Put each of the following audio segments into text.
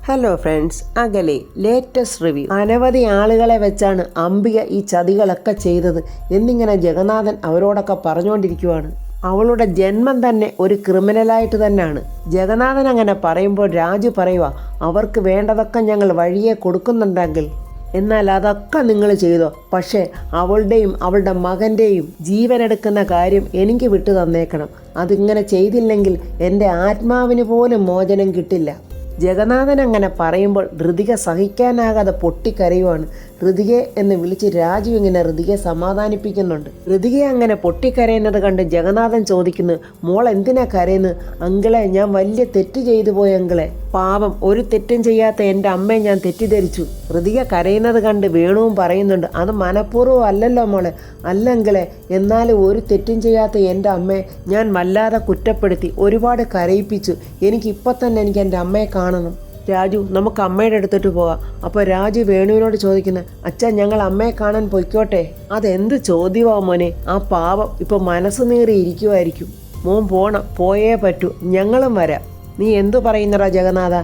Hello friends, അകലെ latest review. അനവധി ആളുകളെ വെച്ചാണ് അംബിക ഈ ചതികളൊക്കെ ചെയ്തത് എന്നിങ്ങനെ ജഗന്നാഥൻ അവരോടൊക്കെ പറഞ്ഞുകൊണ്ടിരിക്കുവാണ്. അവളുടെ ജന്മം തന്നെ ഒരു ക്രിമിനലായിട്ട് തന്നെയാണ്. ജഗന്നാഥൻ അങ്ങനെ പറയുമ്പോൾ രാജു പറയുക, അവർക്ക് വേണ്ടതൊക്കെ ഞങ്ങൾ വഴിയെ കൊടുക്കുന്നുണ്ടെങ്കിൽ എന്നാൽ അതൊക്കെ നിങ്ങൾ ചെയ്തോ, പക്ഷേ അവളുടെയും അവളുടെ മകൻ്റെയും ജീവനെടുക്കുന്ന കാര്യം എനിക്ക് വിട്ടു തന്നേക്കണം. അതിങ്ങനെ ചെയ്തില്ലെങ്കിൽ എൻ്റെ ആത്മാവിന് പോലും മോചനം കിട്ടില്ല. ജഗന്നാഥൻ അങ്ങനെ പറയുമ്പോൾ ഋതിക സഹിക്കാനാകാതെ പൊട്ടിക്കരയുവാണ്. ഋതികയെ എന്ന് വിളിച്ച് രാജു ഇങ്ങനെ ഋതികയെ സമാധാനിപ്പിക്കുന്നുണ്ട്. ഋതികയെ അങ്ങനെ പൊട്ടിക്കരയുന്നത് കണ്ട് ജഗന്നാഥൻ ചോദിക്കുന്നു, മോൾ എന്തിനാ കരയുന്നത്? അങ്കിളെ, ഞാൻ വലിയ തെറ്റ് ചെയ്തു പോയി അങ്കിളെ. പാവം, ഒരു തെറ്റും ചെയ്യാത്ത എൻ്റെ അമ്മയെ ഞാൻ തെറ്റിദ്ധരിച്ചു. ഋതിക കരയുന്നത് കണ്ട് വേണുവും പറയുന്നുണ്ട്, അത് മനഃപൂർവ്വം അല്ലല്ലോ മോളെ. അല്ലെങ്കിലേ, എന്നാലും ഒരു തെറ്റും ചെയ്യാത്ത എൻ്റെ അമ്മയെ ഞാൻ വല്ലാതെ കുറ്റപ്പെടുത്തി, ഒരുപാട് കരയിപ്പിച്ചു. എനിക്കിപ്പോൾ തന്നെ എനിക്ക് എൻ്റെ അമ്മയെ കാണണം. രാജു, നമുക്ക് അമ്മയുടെ അടുത്തോട്ട് പോകാം. അപ്പോൾ രാജു വേണുവിനോട് ചോദിക്കുന്നത്, അച്ഛാ, ഞങ്ങൾ അമ്മയെ കാണാൻ പൊയ്ക്കോട്ടെ? അതെന്ത് ചോദ്യമാ മോനെ? ആ പാവം ഇപ്പോൾ മനസ്സ് നീറി ഇരിക്കുമായിരിക്കും. മോൻ പോണം, പോയേ പറ്റൂ, ഞങ്ങളും വരാം. നീ എന്തു പറയുന്നടാ ജഗന്നാഥ?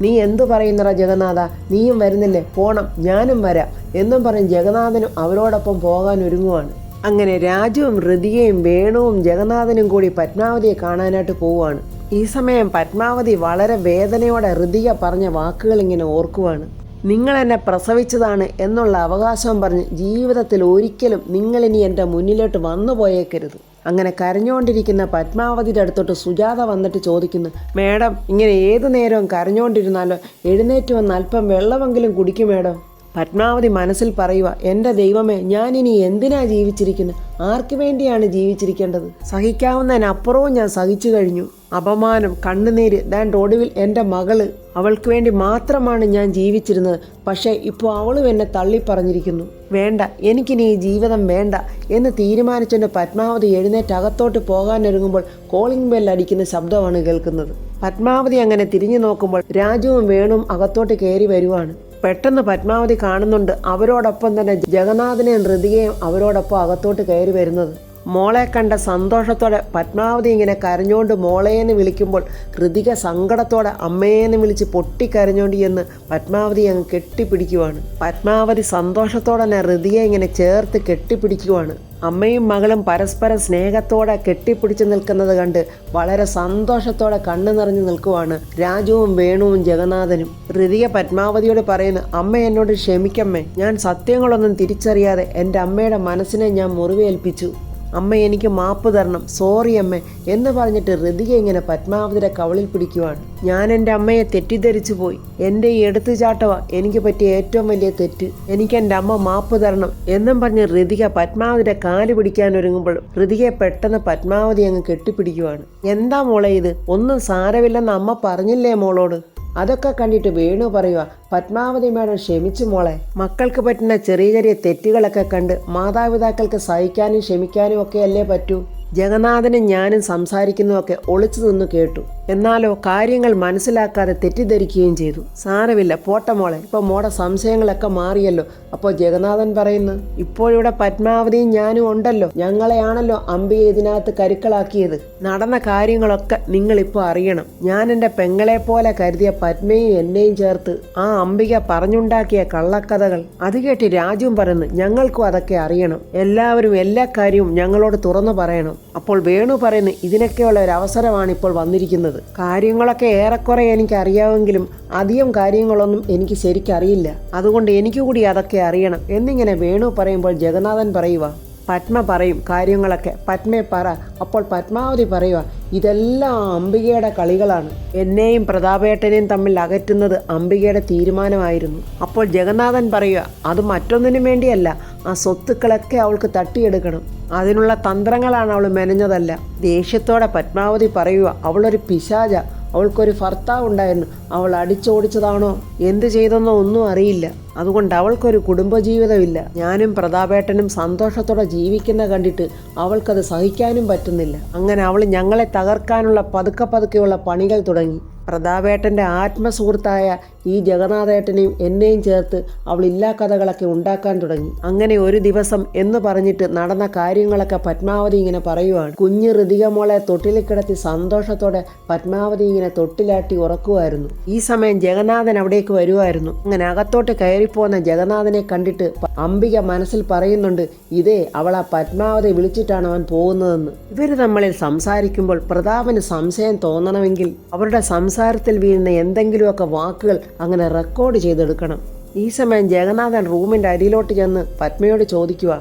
നീ എന്തു പറയുന്നടാ ജഗന്നാഥ? നീയും വരുന്നില്ലേ? പോണം, ഞാനും വരാം എന്നും പറഞ്ഞ് ജഗന്നാഥനും അവരോടൊപ്പം പോകാൻ ഒരുങ്ങുവാണ്. അങ്ങനെ രാജുവും ഋതികയും വേണുവും ജഗന്നാഥനും കൂടി പത്മാവതിയെ കാണാനായിട്ട് പോവുകയാണ്. ഈ സമയം പത്മാവതി വളരെ വേദനയോടെ ഋതിക പറഞ്ഞ വാക്കുകൾ ഇങ്ങനെ ഓർക്കുവാണ്. നിങ്ങൾ എന്നെ പ്രസവിച്ചതാണ് എന്നുള്ള അവകാശം പറഞ്ഞ് ജീവിതത്തിൽ ഒരിക്കലും നിങ്ങളിനി എൻ്റെ മുന്നിലോട്ട് വന്നു പോയേക്കരുത്. അങ്ങനെ കരഞ്ഞുകൊണ്ടിരിക്കുന്ന പത്മാവതിയുടെ അടുത്തോട്ട് സുജാത വന്നിട്ട് ചോദിക്കുന്നു, മേഡം, ഇങ്ങനെ ഏതു നേരവും കരഞ്ഞുകൊണ്ടിരുന്നാലോ? എഴുന്നേറ്റ് വന്ന് അല്പം വെള്ളമെങ്കിലും കുടിക്കും മേഡം. പത്മാവതി മനസ്സിൽ പറയുക, എൻ്റെ ദൈവമേ, ഞാനിനി എന്തിനാ ജീവിച്ചിരിക്കുന്നത്? ആർക്ക് വേണ്ടിയാണ് ജീവിച്ചിരിക്കേണ്ടത്? സഹിക്കാവുന്നതിനപ്പുറവും ഞാൻ സഹിച്ചു കഴിഞ്ഞു. അപമാനം, കണ്ണുനീര്, ഒടുവിൽ എൻ്റെ മകള്, അവൾക്ക് വേണ്ടി മാത്രമാണ് ഞാൻ ജീവിച്ചിരുന്നത്. പക്ഷേ ഇപ്പോൾ അവളും എന്നെ തള്ളിപ്പറഞ്ഞിരിക്കുന്നു. വേണ്ട, എനിക്കിനി ഈ ജീവിതം വേണ്ട എന്ന് തീരുമാനിച്ചുകൊണ്ട് പത്മാവതി എഴുന്നേറ്റ് അകത്തോട്ട് പോകാനൊരുങ്ങുമ്പോൾ കോളിംഗ് ബെൽ അടിക്കുന്ന ശബ്ദമാണ് കേൾക്കുന്നത്. പത്മാവതി അങ്ങനെ തിരിഞ്ഞു നോക്കുമ്പോൾ രാജുവും വേണുവും അകത്തോട്ട് കയറി വരുവാണ്. പെട്ടെന്ന് പത്മാവതി കാണുന്നുണ്ട് അവരോടൊപ്പം തന്നെ ജഗന്നാഥനെയും ഋതികയും അവരോടൊപ്പം അകത്തോട്ട് കയറി വരുന്നത്. മോളെ കണ്ട സന്തോഷത്തോടെ പത്മാവതി ഇങ്ങനെ കരഞ്ഞുകൊണ്ട് മോളേന്ന് വിളിക്കുമ്പോൾ ഋതിക സങ്കടത്തോടെ അമ്മേന്ന് വിളിച്ച് പൊട്ടിക്കരഞ്ഞോണ്ട് എന്ന് പത്മാവതി അങ്ങ് കെട്ടിപ്പിടിക്കുവാണ്. പത്മാവതി സന്തോഷത്തോടെ തന്നെ ഋതികയെ ഇങ്ങനെ ചേർത്ത് കെട്ടിപ്പിടിക്കുവാണ്. അമ്മയും മകളും പരസ്പരം സ്നേഹത്തോടെ കെട്ടിപ്പിടിച്ച് നിൽക്കുന്നത് കണ്ട് വളരെ സന്തോഷത്തോടെ കണ്ണു നിറഞ്ഞു നിൽക്കുവാണ് രാജുവും വേണുവും ജഗന്നാഥനും. ഋതിക പത്മാവതിയോട് പറയുന്നു, അമ്മ എന്നോട് ക്ഷമിക്കമ്മേ, ഞാൻ സത്യങ്ങളൊന്നും തിരിച്ചറിയാതെ എൻ്റെ അമ്മയുടെ മനസ്സിനെ ഞാൻ മുറിവേൽപ്പിച്ചു. അമ്മ എനിക്ക് മാപ്പ് തരണം, സോറി അമ്മേ എന്ന് പറഞ്ഞിട്ട് ഋതിക ഇങ്ങനെ പത്മാവതിയുടെ കവളിൽ പിടിക്കുവാണ്. ഞാൻ എൻ്റെ അമ്മയെ തെറ്റിദ്ധരിച്ചു പോയി. എൻ്റെ ഈ എടുത്തുചാട്ടവാ എനിക്ക് പറ്റിയ ഏറ്റവും വലിയ തെറ്റ്. എനിക്ക് എൻ്റെ അമ്മ മാപ്പ് തരണം എന്നും പറഞ്ഞ് ഋതിക പത്മാവതിയുടെ കാല് പിടിക്കാൻ ഒരുങ്ങുമ്പോൾ ഋതികയെ പെട്ടെന്ന് പത്മാവതി അങ്ങ് കെട്ടിപ്പിടിക്കുവാണ്. എന്താ മോളെ ഇത്? ഒന്നും സാരമില്ലെന്ന് അമ്മ പറഞ്ഞില്ലേ മോളോട്? അതൊക്കെ കണ്ടിട്ട് വേണു പറയുക, പത്മാവതി മേഡം ക്ഷമിച്ചു മോളെ. മക്കൾക്ക് പറ്റുന്ന ചെറിയ ചെറിയ തെറ്റുകളൊക്കെ കണ്ട് മാതാപിതാക്കൾക്ക് സഹിക്കാനും ക്ഷമിക്കാനും ഒക്കെ അല്ലേ പറ്റൂ. ജഗന്നാഥനും ഞാനും സംസാരിക്കുന്നതൊക്കെ ഒളിച്ചു നിന്ന് കേട്ടു. എന്നാലോ കാര്യങ്ങൾ മനസ്സിലാക്കാതെ തെറ്റിദ്ധരിക്കുകയും ചെയ്തു. സാരമില്ല, പോട്ടെ മോളെ, ഇപ്പോൾ മോടെ സംശയങ്ങളൊക്കെ മാറിയല്ലോ. അപ്പോൾ ജഗന്നാഥൻ പറയുന്നു, ഇപ്പോഴിവിടെ പത്മാവതിയും ഞാനും ഉണ്ടല്ലോ, ഞങ്ങളെയാണല്ലോ അംബിക ഇതിനകത്ത് കരുക്കളാക്കിയത്. നടന്ന കാര്യങ്ങളൊക്കെ നിങ്ങളിപ്പോൾ അറിയണം. ഞാൻ എൻ്റെ പെങ്ങളെ പോലെ കരുതിയ പത്മയും എന്നെയും ചേർത്ത് ആ അംബിക പറഞ്ഞുണ്ടാക്കിയ കള്ളക്കഥകൾ. അത് കേട്ട് രാജുവും പറയുന്നു, ഞങ്ങൾക്കും അതൊക്കെ അറിയണം. എല്ലാവരും എല്ലാ കാര്യവും ഞങ്ങളോട് തുറന്നു പറയണം. അപ്പോൾ വേണു പറയുന്നു, ഇതിനൊക്കെയുള്ള ഒരു അവസരമാണ് ഇപ്പോൾ വന്നിരിക്കുന്നത്. കാര്യങ്ങളൊക്കെ ഏറെക്കുറെ എനിക്ക് അറിയാമെങ്കിലും അധികം കാര്യങ്ങളൊന്നും എനിക്ക് ശരിക്കറിയില്ല. അതുകൊണ്ട് എനിക്ക് കൂടി അതൊക്കെ അറിയണം എന്നിങ്ങനെ വേണു പറയുമ്പോൾ ജഗന്നാഥൻ പറയുക, പത്മ പറയും കാര്യങ്ങളൊക്കെ, പത്മയെ പറ. അപ്പോൾ പത്മാവതി പറയുക, ഇതെല്ലാം അംബികയുടെ കളികളാണ്. എന്നെയും പ്രതാപേട്ടനെയും തമ്മിൽ അകറ്റുന്നത് അംബികയുടെ തീരുമാനമായിരുന്നു. അപ്പോൾ ജഗന്നാഥൻ പറയുക, അത് മറ്റൊന്നിനും വേണ്ടിയല്ല, ആ സ്വത്തുക്കളൊക്കെ അവൾക്ക് തട്ടിയെടുക്കണം. അതിനുള്ള തന്ത്രങ്ങളാണ് അവൾ മെനഞ്ഞതല്ല. ദേഷ്യത്തോടെ പത്മാവതി പറയുക, അവളൊരു പിശാച, അവൾക്കൊരു ഭർത്താവ് ഉണ്ടായിരുന്നു, അവൾ അടിച്ചോടിച്ചതാണോ എന്ത് ചെയ്തെന്നോ ഒന്നും അറിയില്ല. അതുകൊണ്ട് അവൾക്കൊരു കുടുംബജീവിതമില്ല. ഞാനും പ്രതാപേട്ടനും സന്തോഷത്തോടെ ജീവിക്കുന്ന കണ്ടിട്ട് അവൾക്കത് സഹിക്കാനും പറ്റുന്നില്ല. അങ്ങനെ അവൾ ഞങ്ങളെ തകർക്കാനുള്ള പതുക്കെ പതുക്കെയുള്ള പണികൾ തുടങ്ങി. പ്രതാപേട്ടൻ്റെ ആത്മസുഹൃത്തായ ഈ ജഗന്നാഥേട്ടനെയും എന്നെയും ചേർത്ത് അവൾ ഇല്ലാ കഥകളൊക്കെ ഉണ്ടാക്കാൻ തുടങ്ങി. അങ്ങനെ ഒരു ദിവസം എന്ന് പറഞ്ഞിട്ട് നടന്ന കാര്യങ്ങളൊക്കെ പത്മാവതി ഇങ്ങനെ പറയുവാണ്. കുഞ്ഞ് ഋതിക മോളെ തൊട്ടിലിൽ കിടത്തി സന്തോഷത്തോടെ പത്മാവതി ഇങ്ങനെ തൊട്ടിലാട്ടി ഉറക്കുമായിരുന്നു. ഈ സമയം ജഗന്നാഥൻ അവിടേക്ക് വരുമായിരുന്നു. അങ്ങനെ അകത്തോട്ട് കയറിപ്പോന്ന ജഗന്നാഥനെ കണ്ടിട്ട് അംബിക മനസ്സിൽ പറയുന്നുണ്ട്, ഇതേ അവളെ പത്മാവതി വിളിച്ചിട്ടാണ് അവൻ പോകുന്നതെന്ന്. ഇവർ തമ്മിൽ സംസാരിക്കുമ്പോൾ പ്രതാപന് സംശയം തോന്നണമെങ്കിൽ അവരുടെ സംസാരത്തിൽ വീഴുന്ന എന്തെങ്കിലുമൊക്കെ വാക്കുകൾ അങ്ങനെ റെക്കോർഡ് ചെയ്തെടുക്കണം. ഈ സമയം ജഗന്നാഥൻ റൂമിൻ്റെ അരിയിലോട്ട് ചെന്ന് പത്മയോട് ചോദിക്കുക,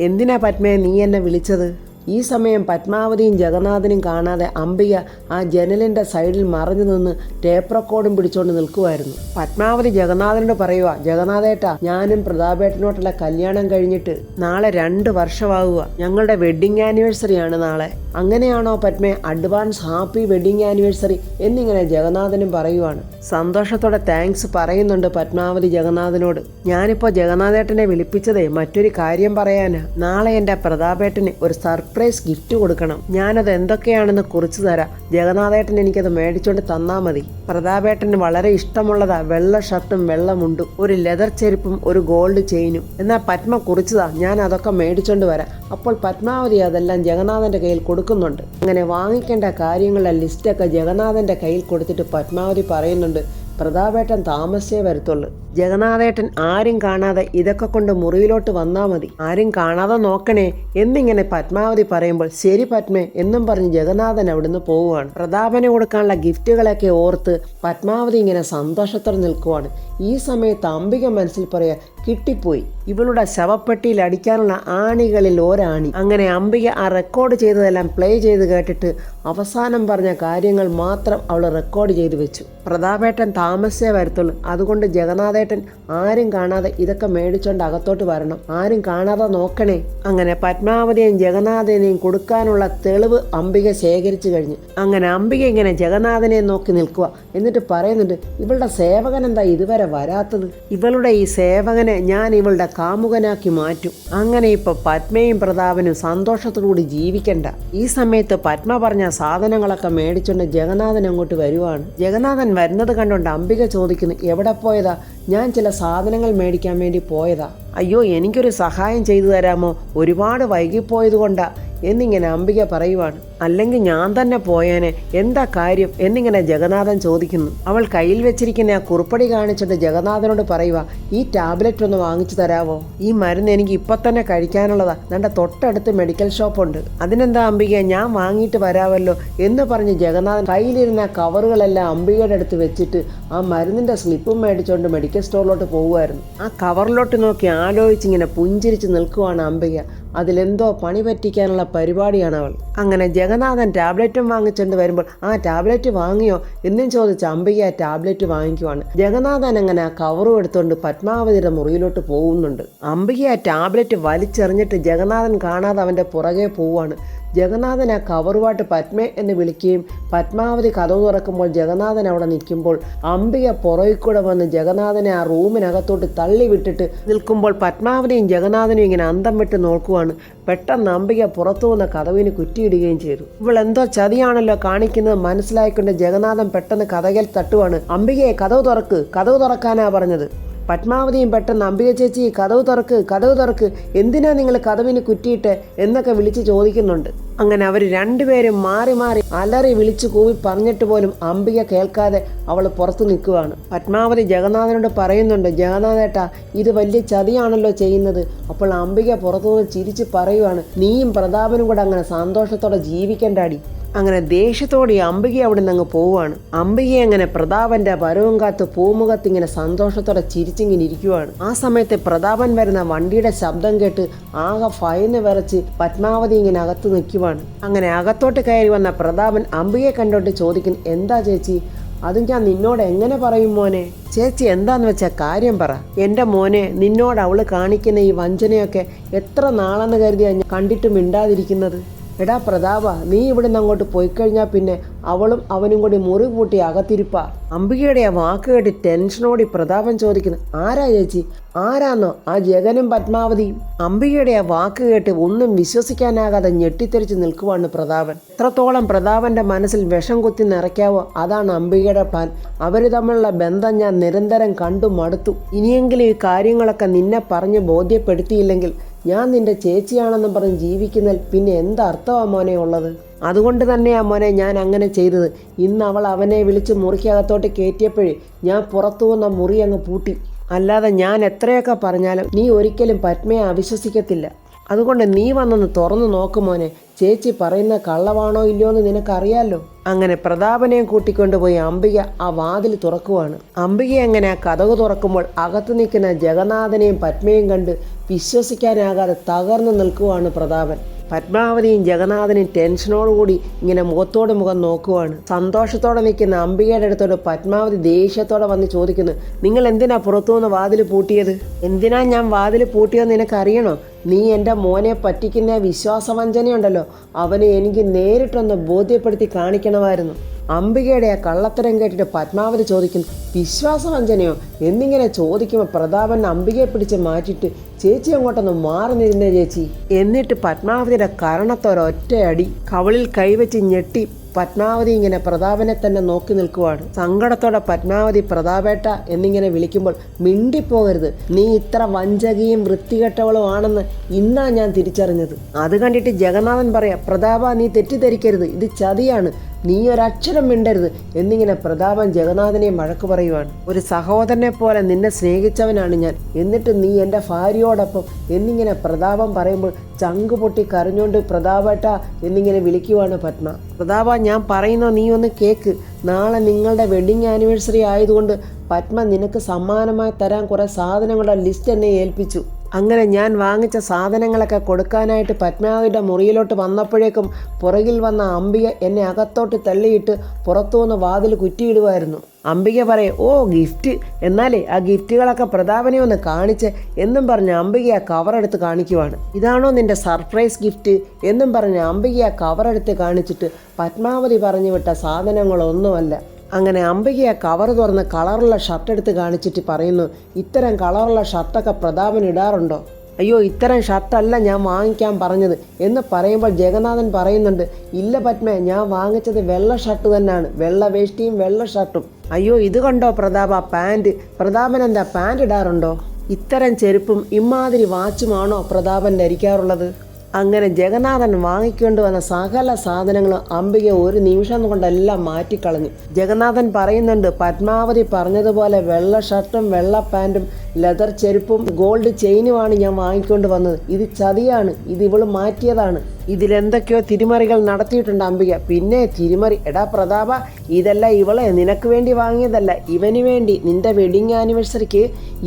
എന്തിനാ പത്മയെ നീ എന്നെ വിളിച്ചത്? ഈ സമയം പത്മാവതിയും ജഗന്നാഥനും കാണാതെ അംബിക ആ ജനലിൻ്റെ സൈഡിൽ മറഞ്ഞു നിന്ന് ടേപ്പ് റെക്കോർഡും പിടിച്ചുകൊണ്ട് നിൽക്കുമായിരുന്നു. പത്മാവതി ജഗന്നാഥനോട് പറയുക, ജഗന്നാഥേട്ടാ, ഞാനും പ്രതാപേട്ടനോട്ടുള്ള കല്യാണം കഴിഞ്ഞിട്ട് നാളെ 2 വർഷമാകുക. ഞങ്ങളുടെ വെഡ്ഡിങ് ആനിവേഴ്സറി ആണ് നാളെ. അങ്ങനെയാണോ പത്മേ? അഡ്വാൻസ് ഹാപ്പി വെഡ്ഡിങ് ആനിവേഴ്സറി എന്നിങ്ങനെ ജഗന്നാഥനും പറയുവാണ്. സന്തോഷത്തോടെ താങ്ക്സ് പറയുന്നുണ്ട് പത്മാവതി ജഗന്നാഥനോട്. ഞാനിപ്പോൾ ജഗന്നാഥേട്ടനെ വിളിപ്പിച്ചതേ മറ്റൊരു കാര്യം പറയാനാ. നാളെ എൻ്റെ പ്രതാപേട്ടന് ഒരു സർപ്രൈസ് ഗിഫ്റ്റ് കൊടുക്കണം. ഞാനത് എന്തൊക്കെയാണെന്ന് കുറിച്ച് തരാം. ജഗന്നാഥേട്ടൻ എനിക്കത് മേടിച്ചോണ്ട് തന്നാൽ മതി. പ്രതാപേട്ടന് വളരെ ഇഷ്ടമുള്ളതാ വെള്ള ഷർട്ടും വെള്ള മുണ്ടും, ഒരു ലെതർ ചെരുപ്പും ഒരു ഗോൾഡ് ചെയിനും. എന്നാൽ പത്മ കുറിച്ചതാ, ഞാൻ അതൊക്കെ മേടിച്ചോണ്ട് വരാം. അപ്പോൾ പത്മാവതി അതെല്ലാം ജഗന്നാഥൻ്റെ കയ്യിൽ കൊടുക്കുന്നുണ്ട്. അങ്ങനെ വാങ്ങിക്കേണ്ട കാര്യങ്ങളുടെ ലിസ്റ്റൊക്കെ ജഗന്നാഥൻ്റെ കയ്യിൽ കൊടുത്തിട്ട് പത്മാവതി പറയുന്നുണ്ട്, പ്രതാപേട്ടൻ താമസിച്ചേ വരത്തുള്ളൂ. ജഗന്നാഥേട്ടൻ ആരും കാണാതെ ഇതൊക്കെ കൊണ്ട് മുറിയിലോട്ട് വന്നാൽ മതി. ആരും കാണാതെ നോക്കണേ എന്നിങ്ങനെ പത്മാവതി പറയുമ്പോൾ ശരി പത്മേ എന്നും പറഞ്ഞ് ജഗന്നാഥൻ അവിടുന്ന് പോവുകയാണ്. പ്രതാപന് കൊടുക്കാനുള്ള ഗിഫ്റ്റുകളൊക്കെ ഓർത്ത് പത്മാവതി ഇങ്ങനെ സന്തോഷത്തോടെ നിൽക്കുവാണ്. ഈ സമയത്ത് അംബിക മനസ്സിൽ പറയാ, കിട്ടിപ്പോയി, ഇവളുടെ ശവപ്പെട്ടിയിൽ അടിക്കാനുള്ള ആണികളിൽ ഒരാണി. അങ്ങനെ അംബിക ആ റെക്കോർഡ് ചെയ്തതെല്ലാം പ്ലേ ചെയ്ത് കേട്ടിട്ട് അവസാനം പറഞ്ഞ കാര്യങ്ങൾ മാത്രം അവൾ റെക്കോർഡ് ചെയ്ത് വെച്ചു. പ്രതാപേട്ടൻ താമസിച്ചേ വരത്തുള്ളൂ, അതുകൊണ്ട് ജഗന്നാഥേട്ടൻ ആരും കാണാതെ ഇതൊക്കെ മേടിച്ചോണ്ട് അകത്തോട്ട് വരണം, ആരും കാണാതെ നോക്കണേ. അങ്ങനെ പത്മാവതിയെയും ജഗന്നാഥനെയും കൊടുക്കാനുള്ള തെളിവ് അംബിക ശേഖരിച്ചു കഴിഞ്ഞു. അങ്ങനെ അംബിക ഇങ്ങനെ ജഗന്നാഥനെ നോക്കി നിൽക്കുക. എന്നിട്ട് പറയുന്നുണ്ട്, ഇവളുടെ സേവകൻ എന്താ ഇതുവരെ വരാത്തത്? ഇവളുടെ ഈ സേവകനെ ഞാൻ ഇവളുടെ കാമുകനാക്കി മാറ്റും. അങ്ങനെ ഇപ്പൊ പത്മയും പ്രതാപനും സന്തോഷത്തോടുകൂടി ജീവിക്കണ്ട. ഈ സമയത്ത് പത്മ പറഞ്ഞ സാധനങ്ങളൊക്കെ മേടിച്ചോണ്ട് ജഗന്നാഥൻ അങ്ങോട്ട് വരുവാണ്. ജഗന്നാഥൻ വരുന്നത് കണ്ടുകൊണ്ട് അംബിക ചോദിക്കുന്നു, എവിടെ പോയതാ? ഞാൻ ചില സാധനങ്ങൾ മേടിക്കാൻ വേണ്ടി പോയതാ. അയ്യോ, എനിക്കൊരു സഹായം ചെയ്തു തരാമോ? ഒരുപാട് വൈകിപ്പോയത് കൊണ്ടാ എന്നിങ്ങനെ അംബിക പറയുവാണ്. അല്ലെങ്കിൽ ഞാൻ തന്നെ പോയേനെ, എന്താ കാര്യം എന്നിങ്ങനെ ജഗന്നാഥൻ ചോദിക്കുന്നു. അവൾ കയ്യിൽ വെച്ചിരിക്കുന്ന ആ കുറുപ്പടി കാണിച്ചിട്ട് ജഗന്നാഥനോട് പറയുക, ഈ ടാബ്ലറ്റ് ഒന്ന് വാങ്ങിച്ചു തരാവോ? ഈ മരുന്ന് എനിക്ക് ഇപ്പം തന്നെ കഴിക്കാനുള്ളതാ. നമ്മുടെ തൊട്ടടുത്ത് മെഡിക്കൽ ഷോപ്പുണ്ട്. അതിനെന്താ അംബിക, ഞാൻ വാങ്ങിയിട്ട് വരാമല്ലോ എന്ന് പറഞ്ഞ് ജഗന്നാഥൻ കയ്യിലിരുന്ന കവറുകളെല്ലാം അംബികയുടെ അടുത്ത് വെച്ചിട്ട് ആ മരുന്നിൻ്റെ സ്ലിപ്പും മേടിച്ചുകൊണ്ട് മെഡിക്കൽ സ്റ്റോറിലോട്ട് പോകുമായിരുന്നു. ആ കവറിലോട്ട് നോക്കി ആലോചിച്ചിങ്ങനെ പുഞ്ചിരിച്ച് നിൽക്കുവാണ് അംബിക. അതിലെന്തോ പണി പറ്റിക്കാനുള്ള പരിപാടിയാണ് അവൾ. അങ്ങനെ ജഗന്നാഥൻ ടാബ്ലറ്റും വാങ്ങിച്ചുകൊണ്ട് വരുമ്പോൾ, ആ ടാബ്ലറ്റ് വാങ്ങിയോ എന്നും ചോദിച്ച് അംബിക ആ ടാബ്ലറ്റ് വാങ്ങിക്കുവാണ്. ജഗന്നാഥൻ അങ്ങനെ ആ കവറും എടുത്തുകൊണ്ട് പത്മാവതിയുടെ മുറിയിലോട്ട് പോകുന്നുണ്ട്. അംബിക ആ ടാബ്ലറ്റ് വലിച്ചെറിഞ്ഞിട്ട് ജഗന്നാഥൻ കാണാതെ അവൻ്റെ പുറകെ പോവുകയാണ്. ജഗന്നാഥൻ ആ കവറുമായിട്ട് പത്മ എന്ന് വിളിക്കുകയും പത്മാവതി കതവ് തുറക്കുമ്പോൾ ജഗന്നാഥൻ അവിടെ നിൽക്കുമ്പോൾ അംബിക പുറകിൽ കൂടെ വന്ന് ജഗന്നാഥനെ ആ റൂമിനകത്തോട്ട് തള്ളി വിട്ടിട്ട് നിൽക്കുമ്പോൾ പത്മാവതിയും ജഗന്നാഥനും ഇങ്ങനെ അന്തം വിട്ട് നോക്കുവാണ്. പെട്ടെന്ന് അംബിക പുറത്തു വന്ന കതവിന് കുറ്റിയിടുകയും ചെയ്തു. ഇവൾ എന്തോ ചതിയാണല്ലോ കാണിക്കുന്നത് മനസ്സിലായിക്കൊണ്ട് ജഗന്നാഥൻ പെട്ടെന്ന് കതകിൽ തട്ടുവാണ്. അംബികയെ കതവ് തുറക്ക്, കതവ് തുറക്കാനാ പറഞ്ഞത്. പത്മാവതിയും പെട്ടെന്ന് അംബിക ചേച്ചി കതവ് തുറക്ക്, കതവ് തുറക്ക്, എന്തിനാ നിങ്ങൾ കതവിന് കുറ്റിയിട്ട് എന്നൊക്കെ വിളിച്ച് ചോദിക്കുന്നുണ്ട്. അങ്ങനെ അവർ രണ്ടുപേരും മാറി മാറി അലറി വിളിച്ചു കൂവി പറഞ്ഞിട്ട് പോലും അംബിക കേൾക്കാതെ അവൾ പുറത്തു നിൽക്കുകയാണ്. പത്മാവതി ജഗന്നാഥനോട് പറയുന്നുണ്ട്, ജഗന്നാഥേട്ടാ, ഇത് വലിയ ചതിയാണല്ലോ ചെയ്യുന്നത്. അപ്പോൾ അംബിക പുറത്തുനിന്ന് ചിരിച്ച് പറയുവാണ്, നീയും പ്രതാപനും കൂടെ അങ്ങനെ സന്തോഷത്തോടെ ജീവിക്കണ്ടാടി. അങ്ങനെ ദേഷ്യത്തോടെ അംബിക അവിടെ നിന്ന് അങ്ങ് പോവുകയാണ്. അംബികയെ അങ്ങനെ പ്രതാപന്റെ വരവും കാത്ത് പൂമുഖത്തിങ്ങനെ സന്തോഷത്തോടെ ചിരിച്ചിങ്ങനെ ഇരിക്കുവാണ്. ആ സമയത്ത് പ്രതാപൻ വരുന്ന വണ്ടിയുടെ ശബ്ദം കേട്ട് ആകെ ഭയന്ന് വിറച്ച് പത്മാവതി ഇങ്ങനെ അകത്ത് നിൽക്കുവാണ്. അങ്ങനെ അകത്തോട്ട് കയറി വന്ന പ്രതാപൻ അംബികയെ കണ്ടോട്ട് ചോദിക്കും, എന്താ ചേച്ചി? അത് ഞാൻ നിന്നോട് എങ്ങനെ പറയും മോനെ? ചേച്ചി എന്താന്ന് വെച്ചാൽ കാര്യം പറ. എൻ്റെ മോനെ, നിന്നോട് അവള് കാണിക്കുന്ന ഈ വഞ്ചനയൊക്കെ എത്ര നാളെന്ന് കരുതിയാ ഞാൻ കണ്ടിട്ട് മിണ്ടാതിരിക്കുന്നത്? എടാ പ്രതാപ, നീ ഇവിടുന്ന് അങ്ങോട്ട് പോയി കഴിഞ്ഞാൽ പിന്നെ അവളും അവനും കൂടി മുറി പൂട്ടി അകത്തിരിപ്പാ. അംബികയുടെ ആ വാക്ക് കേട്ട് ടെൻഷനോടി പ്രതാപൻ ചോദിക്കുന്നു, ആരാ ചേച്ചി? ആരാന്നോ? ആ ജഗനും പത്മാവതിയും. അംബികയുടെ ആ വാക്ക് കേട്ട് ഒന്നും വിശ്വസിക്കാനാകാതെ ഞെട്ടിത്തെറിച്ച് നിൽക്കുവാണ് പ്രതാപൻ. എത്രത്തോളം പ്രതാപന്റെ മനസ്സിൽ വിഷം കുത്തി നിറയ്ക്കാവോ അതാണ് അംബികയുടെ പ്ലാൻ. അവര് തമ്മിലുള്ള ബന്ധം ഞാൻ നിരന്തരം കണ്ടു മടുത്തു. ഇനിയെങ്കിലും ഈ കാര്യങ്ങളൊക്കെ നിന്നെ പറഞ്ഞ് ബോധ്യപ്പെടുത്തിയില്ലെങ്കിൽ ഞാൻ നിന്റെ ചേച്ചിയാണെന്ന് പറഞ്ഞ് ജീവിക്കുന്നതിൽ പിന്നെ എന്തർത്ഥമാ മോനെ ഉള്ളത്? അതുകൊണ്ട് തന്നെയാ മോനെ ഞാൻ അങ്ങനെ ചെയ്തത്. ഇന്ന് അവൾ അവനെ വിളിച്ച് മുറിക്കകത്തോട്ട് കയറ്റിയപ്പോഴേ ഞാൻ പുറത്തു വന്ന മുറി അങ്ങ് പൂട്ടി. അല്ലാതെ ഞാൻ എത്രയൊക്കെ പറഞ്ഞാലും നീ ഒരിക്കലും പത്മയെ അവിശ്വസിക്കത്തില്ല. അതുകൊണ്ട് നീ വന്നൊന്ന് തുറന്നു നോക്കുമോനെ, ചേച്ചി പറയുന്ന കള്ളവാണോ ഇല്ലയോ എന്ന് നിനക്കറിയാലോ. അങ്ങനെ പ്രതാപനെയും കൂട്ടിക്കൊണ്ടുപോയി അംബിക ആ വാതിൽ തുറക്കുവാണ്. അംബിക അങ്ങനെ ആ കതക് തുറക്കുമ്പോൾ അകത്ത് നിൽക്കുന്ന ജഗന്നാഥനെയും പത്മയും കണ്ട് വിശ്വസിക്കാനാകാതെ തകർന്നു നിൽക്കുവാണ് പ്രതാപൻ. പത്മാവതിയും ജഗന്നാഥനും ടെൻഷനോടുകൂടി ഇങ്ങനെ മുഖത്തോട് മുഖം നോക്കുവാണ്. സന്തോഷത്തോടെ നിൽക്കുന്ന അംബികയുടെ അടുത്തോട് പത്മാവതി ദേഷ്യത്തോടെ വന്ന് ചോദിക്കുന്നു, നിങ്ങൾ എന്തിനാ പുറത്തുനിന്ന് വാതിൽ പൂട്ടിയത്? എന്തിനാ ഞാൻ വാതിൽ പൂട്ടിയതെന്ന് നിനക്കറിയണോ? നീ എൻ്റെ മോനെ പറ്റിക്കുന്ന വിശ്വാസവഞ്ചനയുണ്ടല്ലോ, അവനെ എനിക്ക് നേരിട്ടൊന്ന് ബോധ്യപ്പെടുത്തി കാണിക്കണമായിരുന്നു. അംബികയുടെ ആ കള്ളത്തരം കേട്ടിട്ട് പത്മാവതി ചോദിക്കുന്നു, വിശ്വാസവഞ്ചനയോ എന്നിങ്ങനെ ചോദിക്കുമ്പോൾ പ്രതാപൻ അംബികയെ പിടിച്ച് മാറ്റിയിട്ട്, ചേച്ചി അങ്ങോട്ടൊന്ന് മാറി നിരുന്നേ ചേച്ചി. എന്നിട്ട് പത്മാവതിയുടെ കരണത്തൊരൊറ്റയടി. കവിളിൽ കൈവച്ച് ഞെട്ടി പത്മാവതി ഇങ്ങനെ പ്രതാപനെ തന്നെ നോക്കി നിൽക്കുവാണ്. സങ്കടത്തോടെ പത്മാവതി പ്രതാപേട്ട എന്നിങ്ങനെ വിളിക്കുമ്പോൾ, മിണ്ടിപ്പോകരുത്, നീ ഇത്ര വഞ്ചകിയും വൃത്തികെട്ടവളും ആണെന്ന് ഇന്നാ ഞാൻ തിരിച്ചറിഞ്ഞത്. അത് കണ്ടിട്ട് ജഗന്നാഥൻ പറയാ, പ്രതാപ നീ തെറ്റിദ്ധരിക്കരുത്, ഇത് ചതിയാണ്, നീ ഒരക്ഷരം മിണ്ടരുത് എന്നിങ്ങനെ പ്രതാപൻ ജഗന്നാഥനെ വഴക്ക് പറയുവാണ്. ഒരു സഹോദരനെ പോലെ നിന്നെ സ്നേഹിച്ചവനാണ് ഞാൻ, എന്നിട്ട് നീ എൻ്റെ ഭാര്യയോടൊപ്പം എന്നിങ്ങനെ പ്രതാപൻ പറയുമ്പോൾ ചങ്ക് പൊട്ടി കരഞ്ഞുകൊണ്ട് പ്രതാപേട്ട എന്നിങ്ങനെ വിളിക്കുവാണ് പത്മ. പ്രതാപ, ഞാൻ പറയുന്ന നീ ഒന്ന് കേക്ക്. നാളെ നിങ്ങളുടെ വെഡിങ് ആനിവേഴ്സറി ആയതുകൊണ്ട് പത്മ നിനക്ക് സമ്മാനമായി തരാൻ കുറേ സാധനങ്ങളുടെ ലിസ്റ്റ് എന്നെ ഏൽപ്പിച്ചു. അങ്ങനെ ഞാൻ വാങ്ങിച്ച സാധനങ്ങളൊക്കെ കൊടുക്കാനായിട്ട് പത്മാവതിയുടെ മുറിയിലോട്ട് വന്നപ്പോഴേക്കും പുറകിൽ വന്ന അംബിക എന്നെ അകത്തോട്ട് തള്ളിയിട്ട് പുറത്തുനിന്ന് വാതിൽ കുറ്റിയിടുമായിരുന്നു. അംബിക പറയും, ഓ ഗിഫ്റ്റ്, എന്നാലേ ആ ഗിഫ്റ്റുകളൊക്കെ പ്രതാപനെ ഒന്ന് കാണിച്ച് എന്നും പറഞ്ഞ് അംബിക ആ കവറെടുത്ത് കാണിക്കുവാണ്. ഇതാണോ നിന്റെ സർപ്രൈസ് ഗിഫ്റ്റ് എന്നും പറഞ്ഞ് അംബിക ആ കവറെടുത്ത് കാണിച്ചിട്ട് പത്മാവതി പറഞ്ഞു വിട്ട സാധനങ്ങളൊന്നുമല്ല. അങ്ങനെ അംബിക ആ കവർ തുറന്ന് കളറുള്ള ഷർട്ട് എടുത്ത് കാണിച്ചിട്ട് പറയുന്നു, ഇത്തരം കളറുള്ള ഷർട്ടൊക്കെ പ്രതാപൻ ഇടാറുണ്ടോ? അയ്യോ, ഇത്തരം ഷർട്ടല്ല ഞാൻ വാങ്ങിക്കാൻ പറഞ്ഞത് എന്ന് പറയുമ്പോൾ ജഗന്നാഥൻ പറയുന്നുണ്ട്, ഇല്ല പത്മ, ഞാൻ വാങ്ങിച്ചത് വെള്ള ഷർട്ട് തന്നെയാണ്, വെള്ള വേഷ്ടിയും വെള്ള ഷർട്ടും. അയ്യോ, ഇത് കണ്ടോ പ്രതാപ, പാൻറ്. പ്രതാപൻ എന്താ പാൻറ് ഇടാറുണ്ടോ? ഇത്തരം ചെരുപ്പും ഇമാതിരി വാച്ചുമാണോ പ്രതാപൻ ധരിക്കാറുള്ളത്? അങ്ങനെ ജഗന്നാഥൻ വാങ്ങിക്കൊണ്ട് വന്ന സകല സാധനങ്ങളും അംബിക ഒരു നിമിഷം കൊണ്ടെല്ലാം മാറ്റിക്കളഞ്ഞു. ജഗന്നാഥൻ പറയുന്നുണ്ട്, പത്മാവതി പറഞ്ഞതുപോലെ വെള്ള ഷർട്ടും വെള്ള പാൻറ്റും ലെതർ ചെരുപ്പും ഗോൾഡ് ചെയിനുമാണ് ഞാൻ വാങ്ങിക്കൊണ്ട് വന്നത്. ഇത് ചതിയാണ്, ഇത് ഇവള് മാറ്റിയതാണ്. ഇതിലെന്തൊക്കെയോ തിരിമറികൾ നടത്തിയിട്ടുണ്ട് അംബിക. പിന്നെ തിരിമറി? എടാ പ്രതാപ, ഇതെല്ലാം ഇവളെ നിനക്ക് വേണ്ടി വാങ്ങിയതല്ല, ഇവന് വേണ്ടി, നിന്റെ വെഡിങ് ആനിവേഴ്സറിക്ക്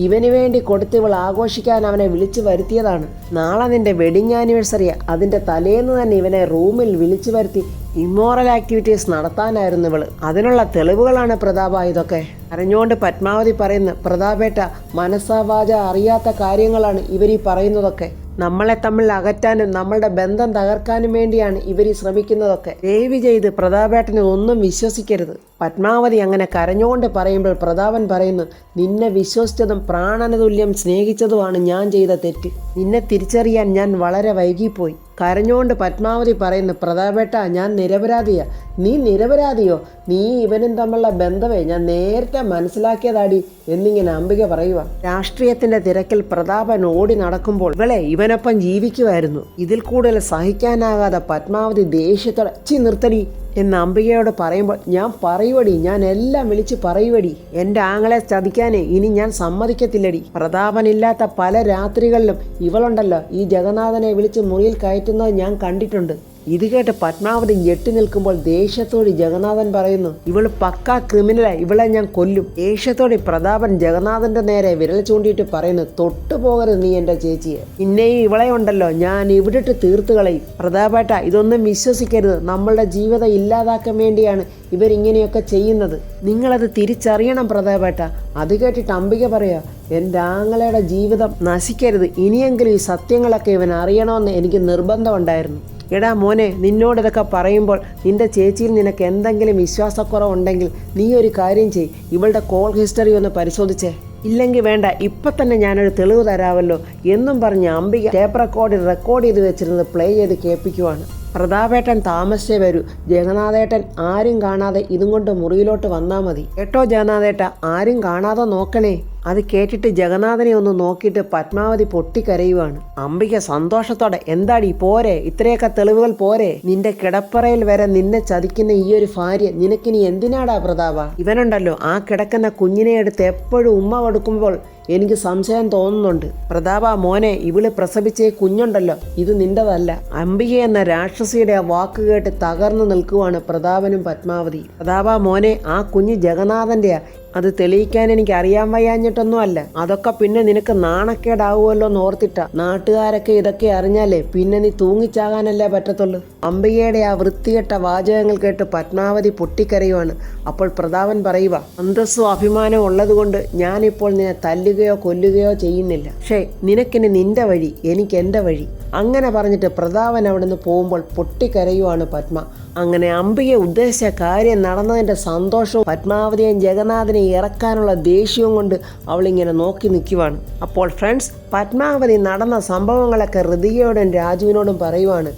ഇവന് വേണ്ടി കൊടുത്ത് ഇവൾ ആഘോഷിക്കാൻ അവനെ വിളിച്ചു വരുത്തിയതാണ്. നാളെ നിന്റെ വെഡിങ് ആനിവേഴ്സറിയാ, അതിൻ്റെ തലേന്ന് തന്നെ ഇവനെ റൂമിൽ വിളിച്ചു വരുത്തി ഇമ്മോറൽ ആക്ടിവിറ്റീസ് നടത്താനായിരുന്നു ഇവള്. അതിനുള്ള തെളിവുകളാണ് പ്രതാപ ഇതൊക്കെ. അറിഞ്ഞുകൊണ്ട് പത്മാവതി പറയുന്നു, പ്രതാപേട്ട, മനസ്സാവാച അറിയാത്ത കാര്യങ്ങളാണ് ഇവരീ പറയുന്നതൊക്കെ. നമ്മളെ തമ്മിൽ അകറ്റാനും നമ്മളുടെ ബന്ധം തകർക്കാനും വേണ്ടിയാണ് ഇവർ ശ്രമിക്കുന്നതൊക്കെ. ദയവ് ചെയ്ത് പ്രതാപേട്ടനെ ഒന്നും വിശ്വസിക്കരുത്. പത്മാവതി അങ്ങനെ കരഞ്ഞുകൊണ്ട് പറയുമ്പോൾ പ്രതാപൻ പറയുന്നു, നിന്നെ വിശ്വസിച്ചതും പ്രാണനതുല്യം സ്നേഹിച്ചതുമാണ് ഞാൻ ചെയ്ത തെറ്റ്. നിന്നെ തിരിച്ചറിയാൻ ഞാൻ വളരെ വൈകിപ്പോയി. കരഞ്ഞുകൊണ്ട് പത്മാവതി പറയുന്നു, പ്രതാപേട്ട, ഞാൻ നിരപരാധിയാ. നീ നിരപരാധിയോ? നീ ഇവനും തമ്മിലുള്ള ബന്ധമേ ഞാൻ നേരത്തെ മനസ്സിലാക്കിയതാടി എന്നിങ്ങനെ അംബിക പറയുക. രാഷ്ട്രീയത്തിന്റെ തിരക്കിൽ പ്രതാപൻ ഓടി നടക്കുമ്പോൾ ഇവനൊപ്പം ജീവിക്കുമായിരുന്നു. ഇതിൽ കൂടുതൽ സഹിക്കാനാകാതെ പത്മാവതി ദേഷ്യത്തോടെ, നിർത്തടി എന്ന് അംബികയോട് പറയുമ്പോൾ, ഞാൻ പറയുവടി, ഞാൻ എല്ലാം വിളിച്ച് പറയുവടി, എൻ്റെ ആങ്ങളെ ചതിക്കാനേ ഇനി ഞാൻ സമ്മതിക്കത്തില്ലടി. പ്രതാപനില്ലാത്ത പല രാത്രികളിലും ഇവളുണ്ടല്ലോ ഈ ജഗന്നാഥനെ വിളിച്ച് മുറിയിൽ കയറ്റുന്നത് ഞാൻ കണ്ടിട്ടുണ്ട്. ഇത് കേട്ട് പത്മാവതി ഞെട്ടി നിൽക്കുമ്പോൾ ദേഷ്യത്തോടെ ജഗന്നാഥൻ പറയുന്നു, ഇവള് പക്കാ ക്രിമിനലാ, ഇവളെ ഞാൻ കൊല്ലും. ദേഷ്യത്തോടെ പ്രതാപൻ ജഗന്നാഥന്റെ നേരെ വിരൽ ചൂണ്ടിയിട്ട് പറയുന്നു, തൊട്ടു പോകരുത് നീ എൻ്റെ ചേച്ചിയെ, പിന്നെയും ഇവളെ ഉണ്ടല്ലോ ഞാൻ ഇവിടിട്ട് തീർത്ത് കളയും. പ്രതാപേട്ട, ഇതൊന്നും വിശ്വസിക്കരുത്, നമ്മളുടെ ജീവിതം ഇല്ലാതാക്കാൻ വേണ്ടിയാണ് ഇവരിങ്ങനെയൊക്കെ ചെയ്യുന്നത്. നിങ്ങളത് തിരിച്ചറിയണം പ്രതാപേട്ട. അത് കേട്ടിട്ട് അംബിക പറയാ, എൻ്റെ ആങ്ങളയുടെ ജീവിതം നശിക്കരുത്, ഇനിയെങ്കിലും ഈ സത്യങ്ങളൊക്കെ ഇവൻ അറിയണമെന്ന് എനിക്ക് നിർബന്ധമുണ്ടായിരുന്നു. എടാ മോനെ, നിന്നോട് ഇതൊക്കെ പറയുമ്പോൾ നിന്റെ ചേച്ചിയിൽ നിനക്ക് എന്തെങ്കിലും വിശ്വാസക്കുറവുണ്ടെങ്കിൽ നീ ഒരു കാര്യം ചെയ്യ്, ഇവളുടെ കോൾ ഹിസ്റ്ററി ഒന്ന് പരിശോധിച്ചേ. ഇല്ലെങ്കിൽ വേണ്ട, ഇപ്പം തന്നെ ഞാനൊരു തെളിവ് തരാമല്ലോ എന്നും പറഞ്ഞ് അംബിക ടേപ്പ് റെക്കോർഡ് ചെയ്ത് വെച്ചിരുന്നത് പ്ലേ ചെയ്ത് കേൾപ്പിക്കുവാണ്. പ്രതാപേട്ടൻ താമസിച്ചേ വരൂ. ജഗന്നാഥേട്ടൻ ആരും കാണാതെ ഇതും കൊണ്ട് മുറിയിലോട്ട് വന്നാൽ മതി കേട്ടോ. ജഗന്നാഥേട്ട, ആരും കാണാതെ നോക്കണേ. അത് കേട്ടിട്ട് ജഗന്നാഥനെ ഒന്ന് നോക്കിയിട്ട് പത്മാവതി പൊട്ടിക്കരയുവാണ്. അംബിക സന്തോഷത്തോടെ, എന്താടി പോരെ, ഇത്രയൊക്കെ തെളിവുകൾ പോരെ? നിന്റെ കിടപ്പറയിൽ വരെ നിന്നെ ചതിക്കുന്ന ഈ ഒരു ഭാര്യ നിനക്കിനി എന്തിനാടാ പ്രതാപ? ഇവനുണ്ടല്ലോ, ആ കിടക്കുന്ന കുഞ്ഞിനെ എടുത്ത് എപ്പോഴും ഉമ്മ കൊടുക്കുമ്പോൾ എനിക്ക് സംശയം തോന്നുന്നുണ്ട്. പ്രതാപ മോനെ, ഇവള് പ്രസവിച്ച കുഞ്ഞുണ്ടല്ലോ, ഇത് നിന്റെതല്ല. അംബിക എന്ന രാക്ഷസിയുടെ ആ വാക്ക് കേട്ട് തകർന്നു നിൽക്കുവാണ് പ്രതാപനും പത്മാവതി. പ്രതാപ മോനെ, ആ കുഞ്ഞ് ജഗന്നാഥന്റെയാ. അത് തെളിയിക്കാൻ എനിക്ക് അറിയാൻ വയ്യാഞ്ഞിട്ടൊന്നും അല്ല. അതൊക്കെ പിന്നെ നിനക്ക് നാണക്കേടാവുമല്ലോ എന്ന് ഓർത്തിട്ടാ. നാട്ടുകാരൊക്കെ ഇതൊക്കെ അറിഞ്ഞാലേ പിന്നെ നീ തൂങ്ങിച്ചാകാനല്ലേ പറ്റത്തുള്ളൂ. അംബികയുടെ ആ വൃത്തികെട്ട വാചകങ്ങൾ കേട്ട് പത്മാവതി പൊട്ടിക്കരയുവാണ്. അപ്പോൾ പ്രതാപൻ പറയുക, അന്തസ്സും അഭിമാനവും ഉള്ളത് കൊണ്ട് ഞാനിപ്പോൾ നിന്നെ തല്ലുകയോ കൊല്ലുകയോ ചെയ്യുന്നില്ല. പക്ഷേ നിനക്കിനി നിന്റെ വഴി, എനിക്ക് എൻ്റെ വഴി. അങ്ങനെ പറഞ്ഞിട്ട് പ്രതാപൻ അവിടുന്ന് പോകുമ്പോൾ പൊട്ടിക്കരയുവാണ് പത്മ. അങ്ങനെ അംബിക ഉദ്ദേശിച്ച കാര്യം നടന്നതിൻ്റെ സന്തോഷവും പത്മാവതിയെയും ജഗന്നാഥനെ ഇറക്കാനുള്ള ദേഷ്യവും കൊണ്ട് അവളിങ്ങനെ നോക്കി നിൽക്കുവാണ്. അപ്പോൾ ഫ്രണ്ട്സ്, പത്മാവതി നടന്ന സംഭവങ്ങളൊക്കെ ഋതികയോടും രാജുവിനോടും പറയുവാണ്.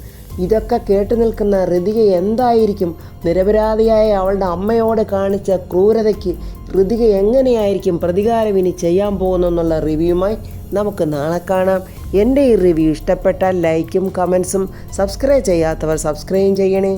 ഇതൊക്കെ കേട്ടു നിൽക്കുന്ന ഋതിക എന്തായിരിക്കും നിരപരാധിയായ അവളുടെ അമ്മയോട് കാണിച്ച ക്രൂരതയ്ക്ക് ഋതിക എങ്ങനെയായിരിക്കും പ്രതികാരം ഇനി ചെയ്യാൻ പോകുന്നെന്നുള്ള റിവ്യൂമായി നമുക്ക് നാളെ കാണാം. എൻ്റെ ഈ റിവ്യൂ ഇഷ്ടപ്പെട്ടാൽ ലൈക്കും കമൻസും, സബ്സ്ക്രൈബ് ചെയ്യാത്തവർ സബ്സ്ക്രൈബ് ചെയ്യണേ.